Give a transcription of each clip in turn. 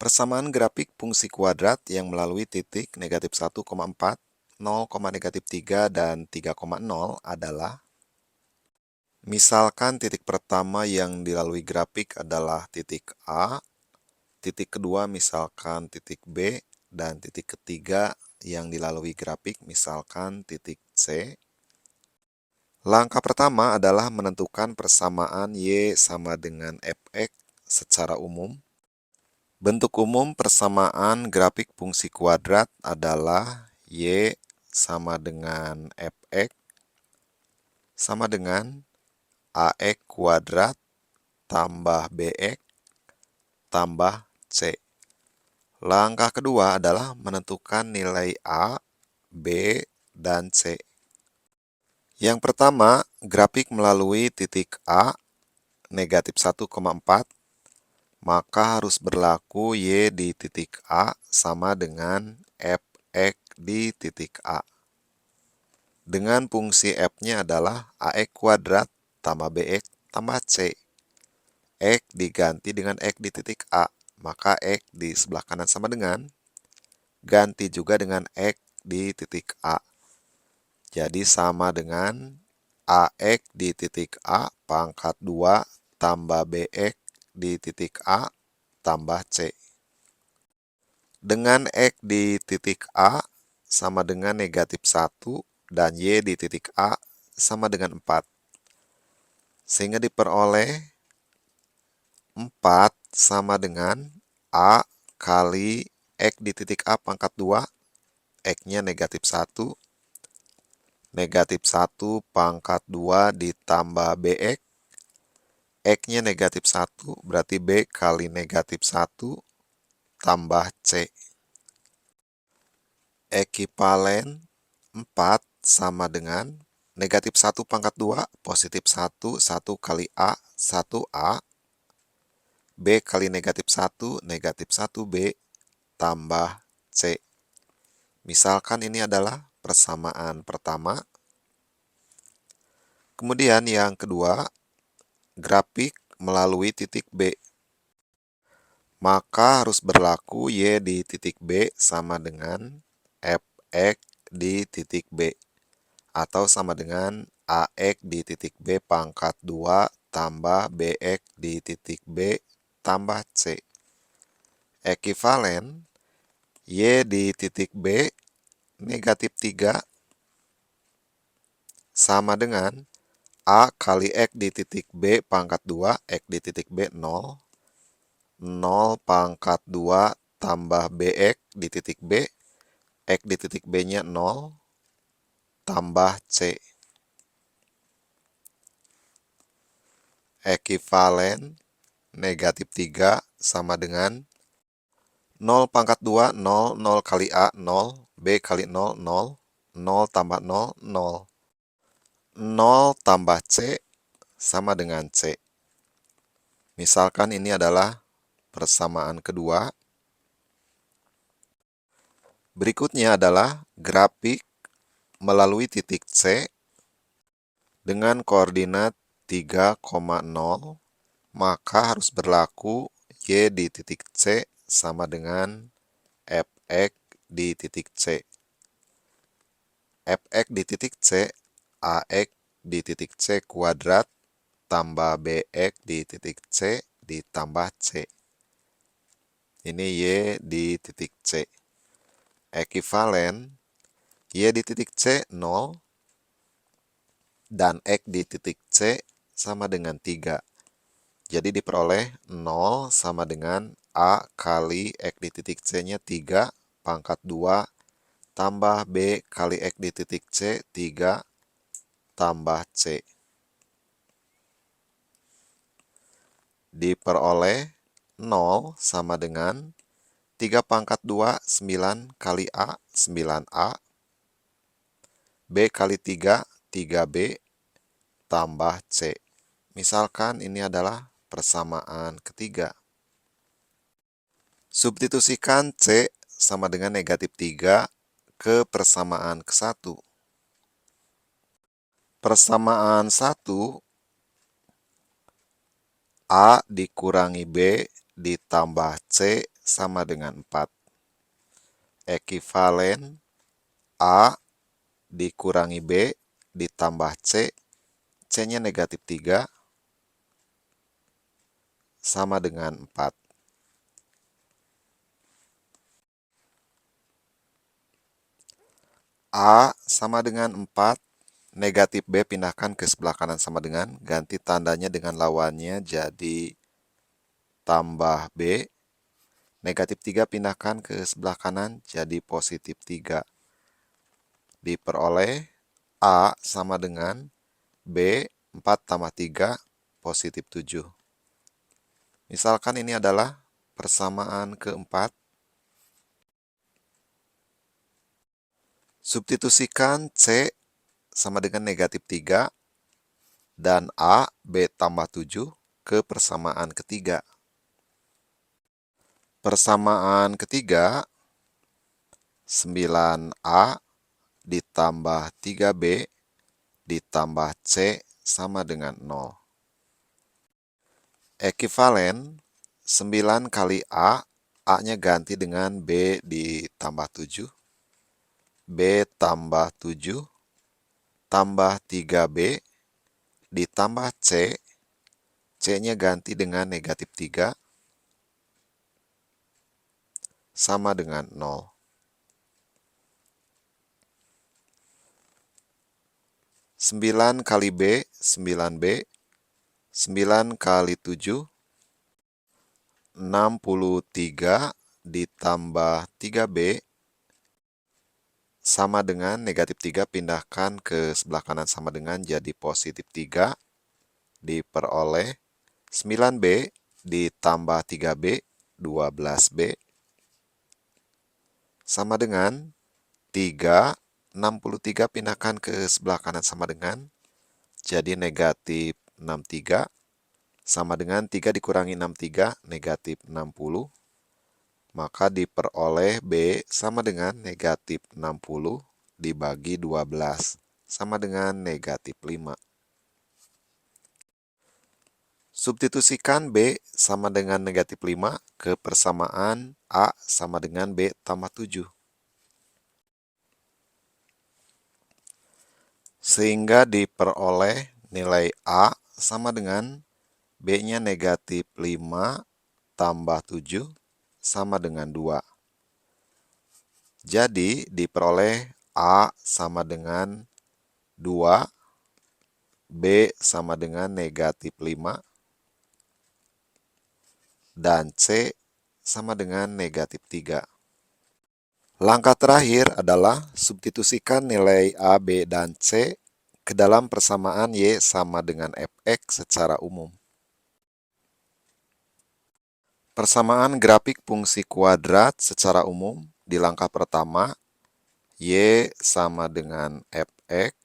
Persamaan grafik fungsi kuadrat yang melalui titik negatif 1,4, 0, negatif 3, dan 3,0 adalah misalkan titik pertama yang dilalui grafik adalah titik A, titik kedua misalkan titik B, dan titik ketiga yang dilalui grafik misalkan titik C. Langkah pertama adalah menentukan persamaan Y sama dengan Fx secara umum. Bentuk umum persamaan grafik fungsi kuadrat adalah Y sama dengan Fx sama dengan Ax kuadrat tambah Bx tambah C. Langkah kedua adalah menentukan nilai A, B, dan C. Yang pertama, grafik melalui titik A, negatif 1,4, maka harus berlaku Y di titik A sama dengan Fx di titik A. Dengan fungsi F-nya adalah Ax kuadrat tambah Bx tambah C. X diganti dengan X di titik A, maka X di sebelah kanan sama dengan, ganti juga dengan X di titik A. Jadi sama dengan Ax di titik A pangkat 2 tambah Bx di titik A tambah C. Dengan X di titik A sama dengan negatif 1 dan Y di titik A sama dengan 4. Sehingga diperoleh 4 sama dengan A kali X di titik A pangkat 2, X-nya negatif 1, negatif 1 pangkat 2 ditambah Bx, X-nya negatif 1, berarti B kali negatif 1 tambah C. Ekivalen 4 sama dengan negatif 1 pangkat 2, positif 1, 1 kali A, 1A, B kali negatif 1, negatif 1B, tambah C. Misalkan ini adalah persamaan pertama. Kemudian yang kedua, grafik melalui titik B. Maka harus berlaku Y di titik B sama dengan Fx di titik B. Atau sama dengan Ax di titik B pangkat 2 tambah Bx di titik B tambah C. Ekivalen Y di titik B negatif 3 sama dengan A kali X di titik B pangkat 2, X di titik B 0, 0 pangkat 2 tambah Bx di titik B, X di titik B-nya 0, tambah C. Ekivalen negatif 3 sama dengan 0 pangkat 2, 0, 0 kali A, 0, B kali 0, 0, 0 tambah 0, 0. 0 tambah C sama dengan C. Misalkan ini adalah persamaan kedua. Berikutnya adalah grafik melalui titik C dengan koordinat 3,0, maka harus berlaku Y di titik C sama dengan Fx di titik C. Fx di titik C, Ax di titik C kuadrat tambah Bx di titik C ditambah C. Ini Y di titik C. Ekivalen Y di titik C 0 dan X di titik C sama dengan 3. Jadi diperoleh 0 sama dengan A kali X di titik C-nya 3 pangkat 2 tambah B kali X di titik C 3 tambah C. Diperoleh 0 sama dengan 3 pangkat 2, 9 kali A, 9A. B kali 3, 3B, tambah C. Misalkan ini adalah persamaan ketiga. Substitusikan C sama dengan negatif 3 ke persamaan ke-1. Persamaan 1, A dikurangi B ditambah C sama dengan 4. Ekivalen A dikurangi B ditambah C, C-nya negatif 3, sama dengan 4. A sama dengan 4, negatif B pindahkan ke sebelah kanan sama dengan, ganti tandanya dengan lawannya jadi tambah B. Negatif 3 pindahkan ke sebelah kanan jadi positif 3. Diperoleh A sama dengan B, 4 tambah 3, positif 7. Misalkan ini adalah persamaan keempat. Substitusikan C sama dengan negatif 3 dan A, B tambah 7 ke persamaan ketiga. Persamaan ketiga, 9A ditambah 3B ditambah C sama dengan 0. Ekivalen 9 kali A, A-nya ganti dengan B ditambah 7. B tambah 7 tambah 3B ditambah C, C-nya ganti dengan negatif 3, sama dengan 0. Sembilan kali B, 9B. 9 kali 7, 63 ditambah 3B, sama dengan negatif 3 pindahkan ke sebelah kanan sama dengan jadi positif 3, diperoleh 9B ditambah 3B, 12B, sama dengan 3, 63 pindahkan ke sebelah kanan sama dengan jadi negatif 63, sama dengan 3 dikurangi 63, negatif 60. Maka diperoleh B sama dengan negatif 60 dibagi 12, sama dengan negatif 5. Substitusikan B sama dengan negatif 5 ke persamaan A sama dengan B tambah 7. Sehingga diperoleh nilai A sama dengan B-nya negatif 5 tambah 7 sama dengan 2. Jadi diperoleh A sama dengan 2, B sama dengan negatif 5, dan C sama dengan negatif 3. Langkah terakhir adalah substitusikan nilai A, B, dan C ke dalam persamaan Y sama dengan Fx secara umum. Persamaan grafik fungsi kuadrat secara umum di langkah pertama, Y sama dengan Fx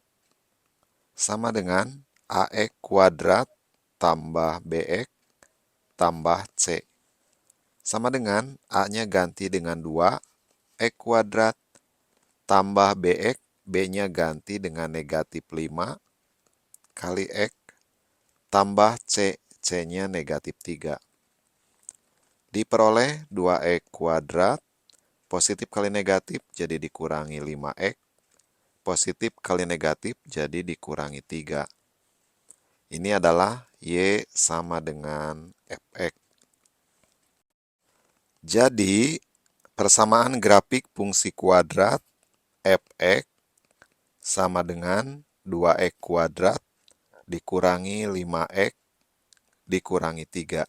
sama dengan AX kuadrat tambah BX tambah C. Sama dengan A-nya ganti dengan 2, X kuadrat tambah BX, B-nya ganti dengan negatif 5 kali X tambah C, C-nya negatif 3. Diperoleh 2X kuadrat, positif kali negatif jadi dikurangi 5X, positif kali negatif jadi dikurangi 3. Ini adalah Y sama dengan Fx. Jadi, persamaan grafik fungsi kuadrat Fx sama dengan 2X kuadrat dikurangi 5X dikurangi 3.